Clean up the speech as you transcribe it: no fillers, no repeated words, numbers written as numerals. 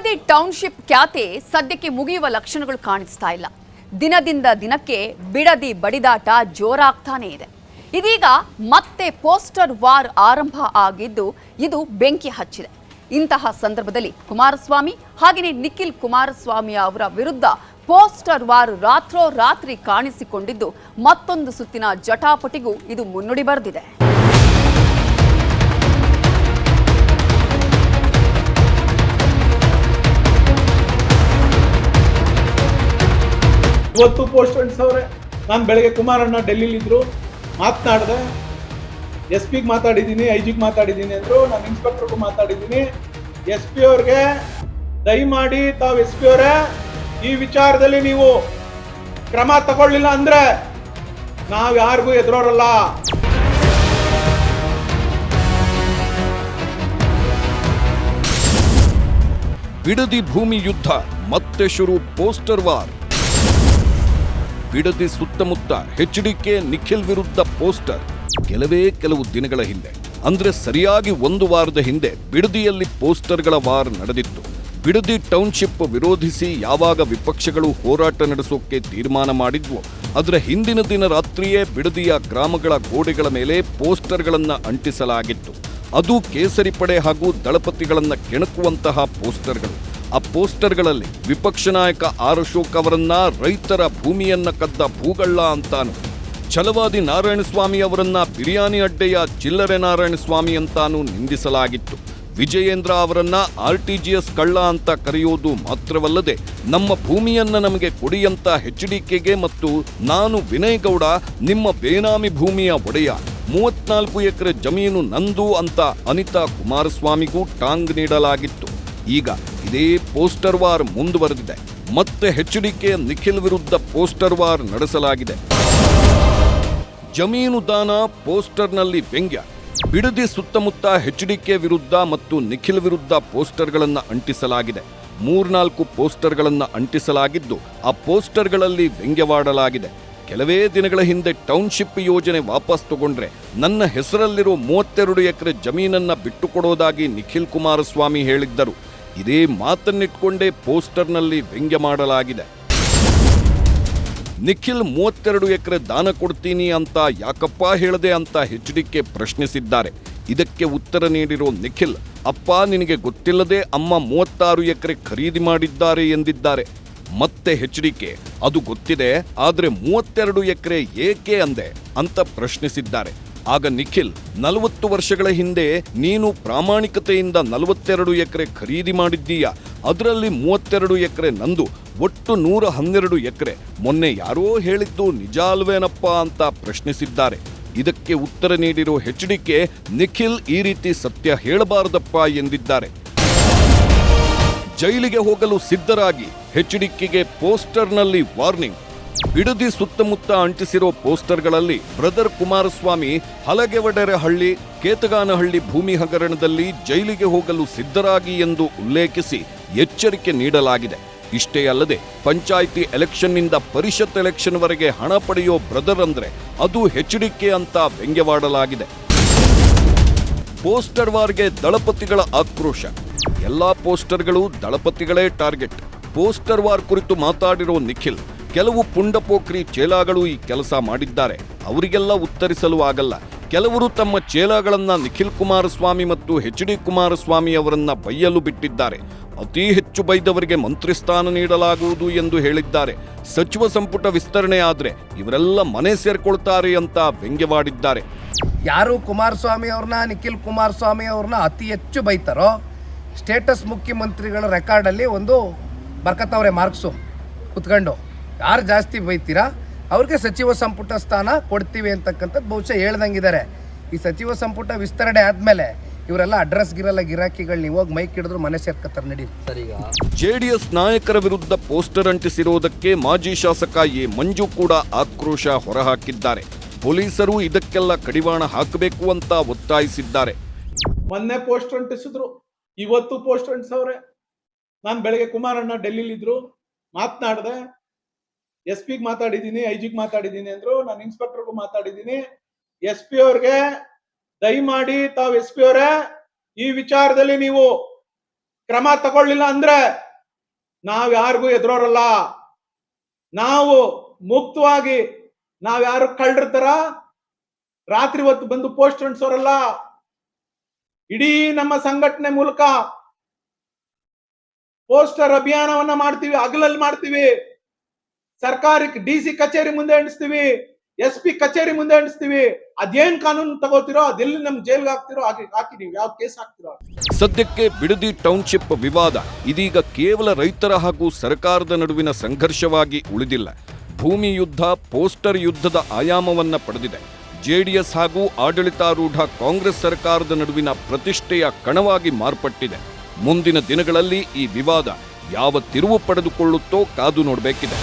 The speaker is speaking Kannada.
ಬಿಡದಿ ಟೌನ್ಶಿಪ್ ಖ್ಯಾತೆ ಸದ್ಯಕ್ಕೆ ಮುಗಿಯುವ ಲಕ್ಷಣಗಳು ಕಾಣಿಸ್ತಾ ಇಲ್ಲ. ದಿನದಿಂದ ದಿನಕ್ಕೆ ಬಿಡದಿ ಬಡಿದಾಟ ಜೋರಾಗ್ತಾನೆ ಇದೆ. ಇದೀಗ ಮತ್ತೆ ಪೋಸ್ಟರ್ ವಾರ್ ಆರಂಭ ಆಗಿದ್ದು ಇದು ಬೆಂಕಿ ಹಚ್ಚಿದೆ. ಇಂತಹ ಸಂದರ್ಭದಲ್ಲಿ ಕುಮಾರಸ್ವಾಮಿ ಹಾಗೆಯೇ ನಿಖಿಲ್ ಕುಮಾರಸ್ವಾಮಿ ಅವರ ವಿರುದ್ಧ ಪೋಸ್ಟರ್ ವಾರ್ ರಾತ್ರೋರಾತ್ರಿ ಕಾಣಿಸಿಕೊಂಡಿದ್ದು ಮತ್ತೊಂದು ಸುತ್ತಿನ ಜಟಾಪಟಿಗೂ ಇದು ಮುನ್ನುಡಿ ಬರೆದಿದೆ. ಇವತ್ತು ಪೋಸ್ಟ್ ಅಂಟಿಸವ್ರೆ. ನಾನು ಬೆಳಗ್ಗೆ ಕುಮಾರಣ್ಣ ಡೆಲ್ಲಿಲಿದ್ರು, ಮಾತನಾಡಿದೆ. ಎಸ್ ಪಿಗೆ ಮಾತಾಡಿದ್ದೀನಿ, ಐಜಿಗೆ ಮಾತಾಡಿದ್ದೀನಿ ಅಂದರು. ನಾನು ಇನ್ಸ್ಪೆಕ್ಟರ್ಗೂ ಮಾತಾಡಿದ್ದೀನಿ. ಎಸ್ ಪಿ ಅವ್ರಿಗೆ ದಯಮಾಡಿ ತಾವು ಎಸ್ ಪಿ ಅವರೇ ಈ ವಿಚಾರದಲ್ಲಿ ನೀವು ಕ್ರಮ ತಗೊಳ್ಳಿಲ್ಲ ಅಂದ್ರೆ ನಾವು ಯಾರಿಗೂ ಎದುರೋರಲ್ಲ. ಬಿಡದಿ ಭೂಮಿ ಯುದ್ಧ ಮತ್ತೆ ಶುರು. Poster war. ಬಿಡದಿ ಸುತ್ತಮುತ್ತ ಎಚ್ಡಿಕೆ ನಿಖಿಲ್ ವಿರುದ್ಧ ಪೋಸ್ಟರ್. ಕೆಲವು ದಿನಗಳ ಹಿಂದೆ, ಅಂದ್ರೆ ಸರಿಯಾಗಿ ಒಂದು ವಾರದ ಹಿಂದೆ ಬಿಡದಿಯಲ್ಲಿ ಪೋಸ್ಟರ್ಗಳ ವಾರ್ ನಡೆದಿತ್ತು. ಬಿಡದಿ ಟೌನ್ಶಿಪ್ ವಿರೋಧಿಸಿ ಯಾವಾಗ ವಿಪಕ್ಷಗಳು ಹೋರಾಟ ನಡೆಸೋಕೆ ತೀರ್ಮಾನ ಮಾಡಿದ್ವು, ಅದರ ಹಿಂದಿನ ದಿನ ರಾತ್ರಿಯೇ ಬಿಡದಿಯ ಗ್ರಾಮಗಳ ಗೋಡೆಗಳ ಮೇಲೆ ಪೋಸ್ಟರ್ಗಳನ್ನ ಅಂಟಿಸಲಾಗಿತ್ತು. ಅದು ಕೇಸರಿ ಪಡೆ ಹಾಗೂ ದಳಪತಿಗಳನ್ನ ಕೆಣಕುವಂತಹ ಪೋಸ್ಟರ್ಗಳು. ಆ ಪೋಸ್ಟರ್ಗಳಲ್ಲಿ ವಿಪಕ್ಷ ನಾಯಕ ಆರ್ ಅಶೋಕ್ ಅವರನ್ನ ರೈತರ ಭೂಮಿಯನ್ನ ಕದ್ದ ಭೂಗಳ್ಳ ಅಂತಾನು, ಛಲವಾದಿ ನಾರಾಯಣಸ್ವಾಮಿ ಅವರನ್ನ ಬಿರಿಯಾನಿ ಅಡ್ಡೆಯ ಚಿಲ್ಲರೆ ನಾರಾಯಣಸ್ವಾಮಿ ಅಂತಾನು ನಿಂದಿಸಲಾಗಿತ್ತು. ವಿಜಯೇಂದ್ರ ಅವರನ್ನ RTGS ಕಳ್ಳ ಅಂತ ಕರೆಯೋದು ಮಾತ್ರವಲ್ಲದೆ ನಮ್ಮ ಭೂಮಿಯನ್ನ ನಮಗೆ ಕೊಡಿಯಂತ HDKಗೆ ಮತ್ತು ನಾನು ವಿನಯ್ ಗೌಡ ನಿಮ್ಮ ಬೇನಾಮಿ ಭೂಮಿಯ ಒಡೆಯ, 34 ಎಕರೆ ಜಮೀನು ನಂದು ಅಂತ ಅನಿತಾ ಕುಮಾರಸ್ವಾಮಿಗೂ ಟಾಂಗ್ ನೀಡಲಾಗಿತ್ತು. ಈಗ ಇದೇ ಪೋಸ್ಟರ್ ವಾರ್ ಮುಂದುವರೆದಿದೆ. ಮತ್ತೆ HDK ನಿಖಿಲ್ ವಿರುದ್ಧ ಪೋಸ್ಟರ್ ವಾರ್ ನಡೆಸಲಾಗಿದೆ. ಜಮೀನು ದಾನ, ಪೋಸ್ಟರ್ನಲ್ಲಿ ವ್ಯಂಗ್ಯ. ಬಿಡದಿ ಸುತ್ತಮುತ್ತ HDK ವಿರುದ್ಧ ಮತ್ತು ನಿಖಿಲ್ ವಿರುದ್ಧ ಪೋಸ್ಟರ್ಗಳನ್ನು ಅಂಟಿಸಲಾಗಿದೆ. 3-4 ಪೋಸ್ಟರ್ಗಳನ್ನು ಅಂಟಿಸಲಾಗಿದ್ದು ಆ ಪೋಸ್ಟರ್ಗಳಲ್ಲಿ ವ್ಯಂಗ್ಯವಾಡಲಾಗಿದೆ. ಕೆಲವೇ ದಿನಗಳ ಹಿಂದೆ ಟೌನ್ಶಿಪ್ ಯೋಜನೆ ವಾಪಸ್ ತಗೊಂಡ್ರೆ ನನ್ನ ಹೆಸರಲ್ಲಿರೋ 32 ಎಕರೆ ಜಮೀನನ್ನ ಬಿಟ್ಟುಕೊಡೋದಾಗಿ ನಿಖಿಲ್ ಕುಮಾರಸ್ವಾಮಿ ಹೇಳಿದ್ದರು. ಇದೇ ಮಾತನ್ನಿಟ್ಕೊಂಡೇ ಪೋಸ್ಟರ್ನಲ್ಲಿ ವ್ಯಂಗ್ಯ ಮಾಡಲಾಗಿದೆ. ನಿಖಿಲ್ 32 ಎಕರೆ ದಾನ ಕೊಡ್ತೀನಿ ಅಂತ ಯಾಕಪ್ಪ ಹೇಳದೆ ಅಂತ HDK ಪ್ರಶ್ನಿಸಿದ್ದಾರೆ. ಇದಕ್ಕೆ ಉತ್ತರ ನೀಡಿರೋ ನಿಖಿಲ್, ಅಪ್ಪ ನಿನಗೆ ಗೊತ್ತಿಲ್ಲದೆ ಅಮ್ಮ 36 ಎಕರೆ ಖರೀದಿ ಮಾಡಿದ್ದಾರೆ ಎಂದಿದ್ದಾರೆ. ಮತ್ತೆ HDK, ಅದು ಗೊತ್ತಿದೆ, ಆದ್ರೆ 32 ಎಕರೆ ಏಕೆ ಅಂದೆ ಅಂತ ಪ್ರಶ್ನಿಸಿದ್ದಾರೆ. ಆಗ ನಿಖಿಲ್, 40 ವರ್ಷಗಳ ಹಿಂದೆ ನೀನು ಪ್ರಾಮಾಣಿಕತೆಯಿಂದ 42 ಎಕರೆ ಖರೀದಿ ಮಾಡಿದ್ದೀಯ, ಅದರಲ್ಲಿ 32 ಎಕರೆ ನಂದು, ಒಟ್ಟು 112 ಎಕರೆ. ಮೊನ್ನೆ ಯಾರೋ ಹೇಳಿದ್ದು ನಿಜ ಅಲ್ವೇನಪ್ಪ ಅಂತ ಪ್ರಶ್ನಿಸಿದ್ದಾರೆ. ಇದಕ್ಕೆ ಉತ್ತರ ನೀಡಿರೋ HDK, ನಿಖಿಲ್ ಈ ರೀತಿ ಸತ್ಯ ಹೇಳಬಾರದಪ್ಪ ಎಂದಿದ್ದಾರೆ. ಜೈಲಿಗೆ ಹೋಗಲು ಸಿದ್ಧರಾಗಿ, HDKಗೆ ಪೋಸ್ಟರ್ನಲ್ಲಿ ವಾರ್ನಿಂಗ್. ಬಿಡದಿ ಸುತ್ತಮುತ್ತ ಅಂಟಿಸಿರೋ ಪೋಸ್ಟರ್ಗಳಲ್ಲಿ ಬ್ರದರ್ ಕುಮಾರಸ್ವಾಮಿ ಹಲಗೆವಡೆರಹಳ್ಳಿ, ಕೇತಗಾನಹಳ್ಳಿ ಭೂಮಿ ಹಗರಣದಲ್ಲಿ ಜೈಲಿಗೆ ಹೋಗಲು ಸಿದ್ಧರಾಗಿ ಎಂದು ಉಲ್ಲೇಖಿಸಿ ಎಚ್ಚರಿಕೆ ನೀಡಲಾಗಿದೆ. ಇಷ್ಟೇ ಅಲ್ಲದೆ ಪಂಚಾಯಿತಿ ಎಲೆಕ್ಷನ್ನಿಂದ ಪರಿಷತ್ ಎಲೆಕ್ಷನ್ವರೆಗೆ ಹಣ ಪಡೆಯೋ ಬ್ರದರ್ ಅಂದ್ರೆ ಅದು HDK ಅಂತ ವ್ಯಂಗ್ಯವಾಡಲಾಗಿದೆ. ಪೋಸ್ಟರ್ ವಾರ್ಗೆ ದಳಪತಿಗಳ ಆಕ್ರೋಶ. ಎಲ್ಲಾ ಪೋಸ್ಟರ್ಗಳು ದಳಪತಿಗಳೇ ಟಾರ್ಗೆಟ್. ಪೋಸ್ಟರ್ ವಾರ್ ಕುರಿತು ಮಾತಾಡಿರೋ ನಿಖಿಲ್, ಕೆಲವು ಪುಂಡಪೋಖ್ರಿ ಚೇಲಾಗಳು ಈ ಕೆಲಸ ಮಾಡಿದ್ದಾರೆ, ಅವರಿಗೆಲ್ಲ ಉತ್ತರಿಸಲು ಆಗಲ್ಲ. ಕೆಲವರು ತಮ್ಮ ಚೇಲಾಗಳನ್ನ ನಿಖಿಲ್ ಕುಮಾರಸ್ವಾಮಿ ಮತ್ತು HD ಕುಮಾರಸ್ವಾಮಿ ಅವರನ್ನ ಬೈಯಲು ಬಿಟ್ಟಿದ್ದಾರೆ. ಅತಿ ಹೆಚ್ಚು ಬೈದವರಿಗೆ ಮಂತ್ರಿ ಸ್ಥಾನ ನೀಡಲಾಗುವುದು ಎಂದು ಹೇಳಿದ್ದಾರೆ. ಸಚಿವ ಸಂಪುಟ ವಿಸ್ತರಣೆ ಆದ್ರೆ ಇವರೆಲ್ಲ ಮನೆ ಸೇರ್ಕೊಳ್ತಾರೆ ಅಂತ ವ್ಯಂಗ್ಯವಾಡಿದ್ದಾರೆ. ಯಾರು ಕುಮಾರಸ್ವಾಮಿ ಅವ್ರನ್ನ, ನಿಖಿಲ್ ಕುಮಾರಸ್ವಾಮಿ ಅವ್ರನ್ನ ಅತಿ ಹೆಚ್ಚು ಬೈತಾರೋ ಸ್ಟೇಟಸ್ ಮುಖ್ಯಮಂತ್ರಿಗಳ ರೆಕಾರ್ಡಲ್ಲಿ ಒಂದು ಬರ್ಕತ್ತವ್ರೆ ಮಾರ್ಕ್ಸು ಕುತ್ಕೊಂಡು. ಯಾರು ಜಾಸ್ತಿ ಬೈತೀರಾ ಅವ್ರಿಗೆ ಸಚಿವ ಸಂಪುಟ ಸ್ಥಾನ ಕೊಡ್ತೀವಿ ಅಂತಕ್ಕಂಥದ್ದು ಬಹುಶಃ ಹೇಳ್ದಂಗಿದ್ದಾರೆ. ಈ ಸಚಿವ ಸಂಪುಟ ವಿಸ್ತರಣೆ ಆದಮೇಲೆ ಇವರೆಲ್ಲ ಅಡ್ರೆಸ್ ಗಿರಾಕಿಗಳು ನೀವು ಹೋಗಿ ಮೈಕ್ ಹಿಡಿದ್ರು ಮನೆ ಸೇರ್ಕತ್ತಾರೆ ನಡಿ. JDS ನಾಯಕರ ವಿರುದ್ಧ ಪೋಸ್ಟರ್ ಅಂಟಿಸಿರುವುದಕ್ಕೆ ಮಾಜಿ ಶಾಸಕ ಎ ಮಂಜು ಕೂಡ ಆಕ್ರೋಶ ಹೊರಹಾಕಿದ್ದಾರೆ. ಪೊಲೀಸರು ಇದಕ್ಕೆಲ್ಲ ಕಡಿವಾಣ ಹಾಕಬೇಕು ಅಂತ ಒತ್ತಾಯಿಸಿದ್ದಾರೆ. ಮೊನ್ನೆ ಪೋಸ್ಟರ್ ಅಂಟಿಸಿದ್ರು, ಇವತ್ತು ಪೋಸ್ಟರ್ ಅಂಟಿಸವ್ರೆ. ನಾನು ಬೆಳಗ್ಗೆ ಕುಮಾರಣ್ಣ ಡೆಲ್ಲಿಲಿದ್ರು, ಮಾತನಾಡಿದೆ. ಎಸ್ ಪಿಗೆ ಮಾತಾಡಿದ್ದೀನಿ, ಐಜಿಗೆ ಮಾತಾಡಿದ್ದೀನಿ ಅಂದ್ರು. ನಾನು ಇನ್ಸ್ಪೆಕ್ಟರ್ಗೂ ಮಾತಾಡಿದ್ದೀನಿ. ಎಸ್ ಪಿ ಅವ್ರಿಗೆ ದಯಮಾಡಿ ತಾವು ಎಸ್ ಪಿ ಅವರೇ ಈ ವಿಚಾರದಲ್ಲಿ ನೀವು ಕ್ರಮ ತಗೊಳ್ಳಿಲ್ಲ ಅಂದ್ರೆ ನಾವ್ ಯಾರಿಗೂ ಎದುರೋರಲ್ಲ. ನಾವು ಮುಕ್ತವಾಗಿ ನಾವ್ಯಾರು ಕಳ್ಳರ ತರ ರಾತ್ರಿ ಹೊತ್ತು ಬಂದು ಪೋಸ್ಟ್ ಅಂಟಿಸೋರಲ್ಲ. ಇಡೀ ನಮ್ಮ ಸಂಘಟನೆ ಮೂಲಕ ಪೋಸ್ಟರ್ ಅಭಿಯಾನವನ್ನ ಮಾಡ್ತೀವಿ, ಹಗಲಲ್ಲಿ ಮಾಡ್ತೀವಿ. ಸರ್ಕಾರಿ DC ಕಚೇರಿ ಮುಂದೆ ಅಂಟಿಸ್ತೀವಿ, SP ಕಚೇರಿ ಮುಂದೆ ಅಂಟಿಸ್ತೀವಿ. ಅದೇನ್ ಕಾನೂನು ತಗೋತಿರೋ ಅದೆಲ್ಲಿ ನಮ್ ಜೈಲ್ಗೆ ಹಾಕ್ತಿರೋ ಹಾಕಿ, ನೀವು ಯಾವ ಕೇಸ್ ಹಾಕ್ತಿರೋ. ಸದ್ಯಕ್ಕೆ ಬಿಡದಿ ಟೌನ್ಶಿಪ್ ವಿವಾದ ಇದೀಗ ಕೇವಲ ರೈತರ ಹಾಗೂ ಸರ್ಕಾರದ ನಡುವಿನ ಸಂಘರ್ಷವಾಗಿ ಉಳಿದಿಲ್ಲ. ಭೂಮಿ ಯುದ್ಧ, ಪೋಸ್ಟರ್ ಯುದ್ಧದ ಆಯಾಮವನ್ನ ಪಡೆದಿದೆ. ಜೆಡಿಎಸ್ ಹಾಗೂ ಆಡಳಿತಾರೂಢ ಕಾಂಗ್ರೆಸ್ ಸರ್ಕಾರದ ನಡುವಿನ ಪ್ರತಿಷ್ಠೆಯ ಕಣವಾಗಿ ಮಾರ್ಪಟ್ಟಿದೆ. ಮುಂದಿನ ದಿನಗಳಲ್ಲಿ ಈ ವಿವಾದ ಯಾವ ತಿರುವು ಪಡೆದುಕೊಳ್ಳುತ್ತೋ ಕಾದು ನೋಡಬೇಕಿದೆ.